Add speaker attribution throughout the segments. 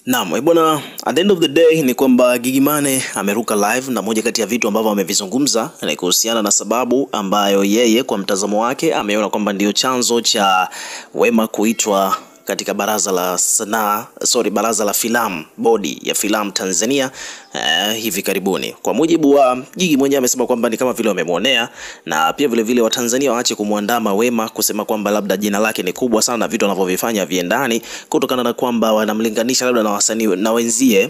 Speaker 1: Naam, bwana, at the end of the day ni kwamba Gigy Money ameruka live na moja kati ya vitu ambavyo amevizungumza ni kuhusiana na sababu ambayo yeye kwa mtazamo wake ameona kwamba ndio chanzo cha Wema kuitwa katika baraza la filamu, bodi ya filamu Tanzania hivi karibuni. Kwa mujibu wa Gigy mwenyewe amesema kwamba ni kama vile wamemuonea, na pia vile vile Watanzania waache kumuandama Wema, kusema kwamba labda jina lake ni kubwa sana, vitu anavyovifanya viendani, kutokana na kwamba wanamlinganisha labda na wasanii na wenzie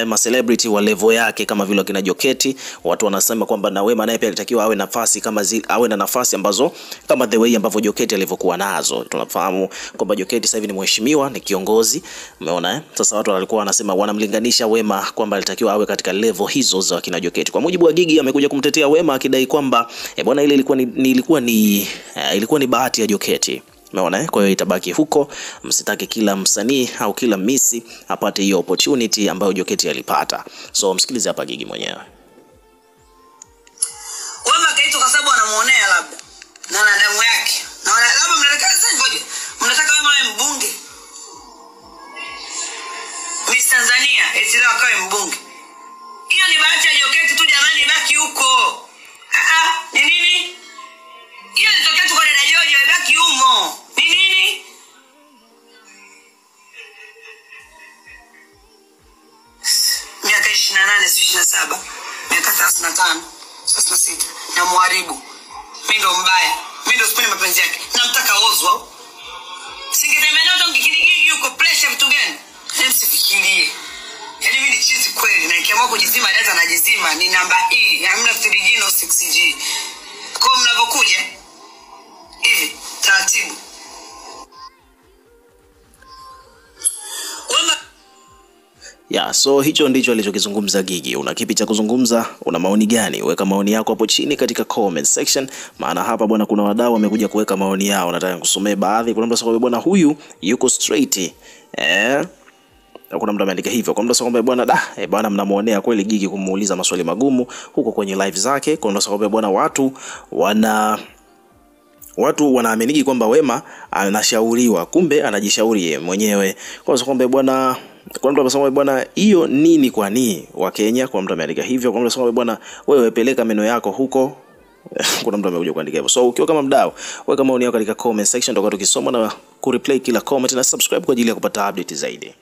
Speaker 1: ma celebrity wa level yake kama vile kina Joketi. Watu wanasema kwamba na Wema naye pia alitakiwa awe na nafasi ambazo kama the way ambavyo Joketi alivyokuwa nazo. Tunafahamu kwamba Joketi sasa hivi ni mheshimiwa, ni kiongozi, umeona Sasa watu walikuwa wanasema wanamlinganisha Wema kwamba alitakiwa awe katika level hizo za kina Joketi. Kwa mujibu wa Gigy amekuja kumtetea Wema akidai kwamba bwana, ile ilikuwa ni bahati ya Joketi. Umeona Kwa hiyo itabaki huko, msitaki kila msanii au kila misi apate hiyo opportunity ambayo Joketi alipata. So msikilize hapa Gigy mwenyewe.
Speaker 2: Wema kaitwa kwa sababu anamuonea labda na damu yake. Na labda mnataka Wema awe mbunge Miss Tanzania, eti leo akawe mbunge. Hiyo ni bahati ya Joketi tu jamani, baki huko. Ni nini? Hiyo ni Joketi kwa dada Jojo, baki humo. Ni nini? Miaka 28, 27, miaka 35, 36 na muharibu. Mimi ndo mbaya. Mimi ndo sipendi mapenzi yake. Namtaka ozwa. Singetemena ndo ngikirigigi huko, pressure vitu gani? Msifikirie. Yaani mimi ni chizi kweli, na ikiamua kujizima data na jizima, ni namba E, hamna 3G no 6G. Kwa mnapokuja hivi taratibu.
Speaker 1: So hicho ndicho alichokizungumza Gigy. Una kipi cha kuzungumza? Una maoni gani? Weka maoni yako hapo chini katika comment section. Maana hapa bwana kuna wadau wamekuja kuweka maoni yao. Nataka kusomea baadhi. Kuna mtu anasema bwana huyu yuko straight. Kuna mtu ameandika hivyo. Kuna mtu anasema bwana bwana mnamuonea kweli Gigy kumuuliza maswali magumu huko kwenye live zake. Kuna mtu anasema bwana watu wanaamini kwamba Wema anashauriwa, kumbe anajishauri yeye mwenyewe. Kwa sababu bwana, kwa mtu anasema bwana hiyo nini kwani wa Kenya? Kwa mtu ameandika hivyo. Kwa mtu anasema bwana wewe peleka meno yako huko. Kuna mtu amekuja kuandika hivyo. So ukiwa kama mdau, weka maoni yako katika comment section, tutakuwa tukisoma na kureplay kila comment, na subscribe kwa ajili ya kupata update zaidi.